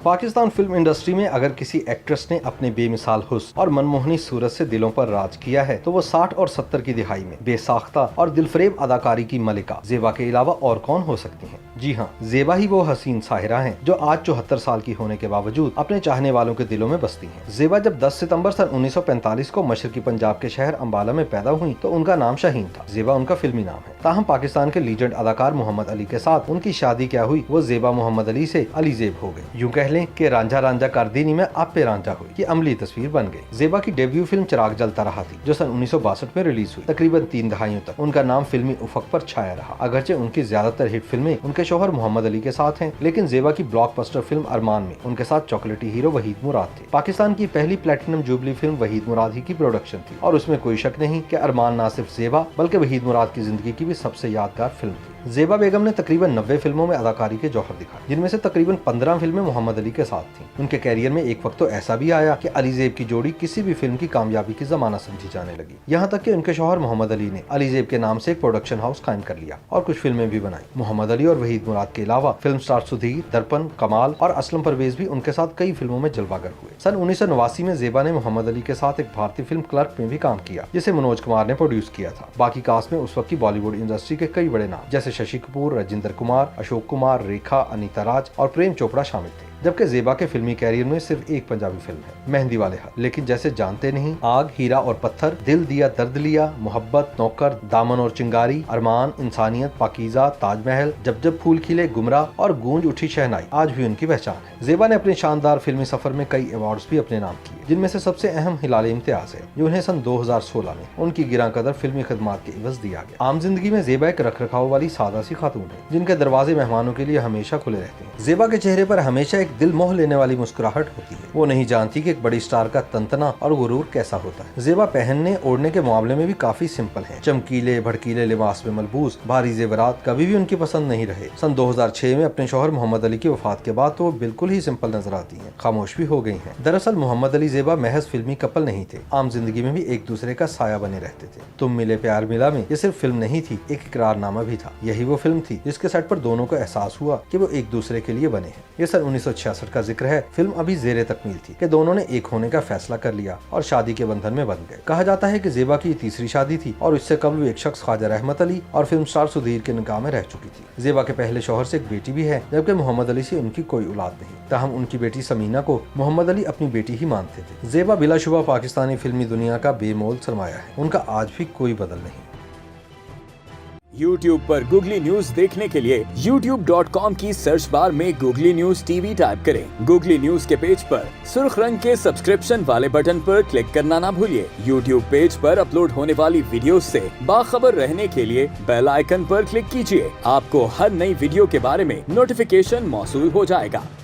Pakistan film industry में अगर किसी एक्ट्रेस ने अपने बेमिसाल हुस्न और मनमोहनी सूरत से दिलों पर राज किया है तो वो 60 और 70 की दिहाई में बेसाख्ता और दिलफरेब अदाकारी की मलिका जेबा के अलावा और कौन हो सकती हैं। जी हाँ, जेबा ही वो हसीन साहिरा हैं जो आज 74 साल की होने के बावजूद अपने चाहने वालों के दिलों में बसती हैं। जेबा जब 10 सितंबर सन 1945 को मशरकी पंजाब के शहर अम्बाला में पैदा हुई तो उनका नाम शाहीन था। जेबा उनका फिल्मी नाम है। ताहम पाकिस्तान के लीजेंड अदाकार मोहम्मद अली के साथ उनकी शादी क्या हुई, वो जेबा मोहम्मद अली से अली जेब हो गई। यूँ कह लें कि रांझा रांझा करदीनी में आप पे रांझा हुई की अमली तस्वीर बन गई। जेबा की डेब्यू फिल्म चिराग जलता रहा थी जो सन 1962 में रिलीज हुई। तकरीबन 3 दहाइयों तक उनका नाम फिल्मी उफक पर छाया रहा। अगरचे उनकी ज्यादातर हिट फिल्में उनके शौहर मोहम्मद अली के साथ हैं, लेकिन जेबा की ब्लॉकबस्टर फिल्म अरमान में उनके साथ चॉकलेटी हीरो वहीद मुराद थे। पाकिस्तान की पहली प्लेटिनम जुबली फिल्म वहीद मुराद ही की प्रोडक्शन थी और उसमें कोई शक नहीं कि अरमान ना सिर्फ जेबा बल्कि वहीद मुराद की जिंदगी की भी सबसे यादगार फिल्म थी। जेबा बेगम ने तकरीबन 90 फिल्मों में अदाकारी के जौहर दिखाए, जिनमें से तकरीबन 15 फिल्में मोहम्मद अली के साथ थीं। उनके कैरियर में एक वक्त तो ऐसा भी आया कि अली जेब की जोड़ी किसी भी फिल्म की कामयाबी की जमाना समझी जाने लगी। यहाँ तक कि उनके शौहर मोहम्मद अली ने अली जेब के नाम से एक प्रोडक्शन हाउस कायम कर लिया और कुछ फिल्में भी बनाई। मोहम्मद अली और वहीद मुराद के अलावा फिल्म स्टार सुधीर, दर्पण, कमाल और असलम परवेज भी उनके साथ कई फिल्मों में जलवागर हुए। सन 1989 में जेबा ने मोहम्मद अली के साथ एक भारतीय फिल्म क्लर्क में भी काम किया, जिसे मनोज कुमार ने प्रोड्यूस किया था। बाकी कास्ट में उस वक्त की बॉलीवुड इंडस्ट्री के कई बड़े नाम जैसे शशि कपूर, राजेंद्र कुमार, अशोक कुमार, रेखा, अनीता राज और प्रेम चोपड़ा शामिल थे। जबकि जेबा के फिल्मी कैरियर में सिर्फ एक पंजाबी फिल्म है, मेहंदी वाले हाथ। लेकिन जैसे जानते नहीं, आग, हीरा और पत्थर, दिल दिया दर्द लिया, मोहब्बत, नौकर, दामन और चिंगारी, अरमान, इंसानियत, पाकीज़ा, ताजमहल, जब जब फूल खिले, गुमराह और गूंज उठी शहनाई आज भी उनकी पहचान है। जेबा ने अपने शानदार फिल्मी सफर में कई अवार्ड्स भी अपने नाम किए, जिनमें से सबसे अहम हिलाल इम्तियाज है जो उन्हें सन 2016 में उनकी गिरां कदर फिल्मी खिदमात के इवज दिया गया। आम जिंदगी में जेबा एक रख रखाव वाली सादा सी खातून है जिनके दरवाजे मेहमानों के लिए हमेशा खुले रहते हैं। जेबा के चेहरे पर हमेशा एक दिल मोह लेने वाली मुस्कुराहट होती है। वो नहीं जानती कि एक बड़ी स्टार का तंतना और गुरूर कैसा होता है। जेबा पहनने ओढ़ने के मामले में भी काफी सिंपल है। चमकीले भड़कीले लिबास में मलबूस भारी जेवरात कभी भी उनकी पसंद नहीं रहे। सन 2006 में अपने शौहर मोहम्मद अली की वफात के बाद तो वो बिल्कुल ही सिंपल नजर आती हैं, खामोश भी हो गई हैं। दरअसल मोहम्मद अली जेबा महज फिल्मी कपल नहीं थे, आम जिंदगी में भी एक दूसरे का साया बने रहते थे। तुम मिले प्यार मिला में ये सिर्फ फिल्म नहीं थी, एक इकरारनामा भी था। यही वो फिल्म थी जिसके सेट पर दोनों को एहसास हुआ कि वो एक दूसरे के लिए बने हैं। ये सन 1966 का जिक्र है। फिल्म अभी जेरे तकमील थी कि दोनों ने एक होने का फैसला कर लिया और शादी के बंधन में बंध गए। कहा जाता है कि जेबा की तीसरी शादी थी और इससे कबल एक शख्स ख्वाजा रहमत अली और फिल्म स्टार सुधीर के निकाह में रह चुकी थी। जेबा के पहले शौहर से एक बेटी भी है, जबकि मोहम्मद अली से उनकी कोई औलाद नहीं। ताहम उनकी बेटी समीना को मोहम्मद अली अपनी बेटी ही मानते थे। जेबा बिलाशुबा पाकिस्तानी फिल्मी दुनिया का बेमोल सरमाया है। उनका आज भी कोई बदल नहीं। YouTube पर गूगली न्यूज देखने के लिए youtube.com की सर्च बार में गूगली न्यूज टीवी टाइप करें। गूगली न्यूज के पेज पर सुर्ख रंग के सब्सक्रिप्शन वाले बटन पर क्लिक करना ना भूलिए। YouTube पेज पर अपलोड होने वाली वीडियोस से बाखबर रहने के लिए बेल आइकन पर क्लिक कीजिए। आपको हर नई वीडियो के बारे में नोटिफिकेशन मौसूल हो जाएगा।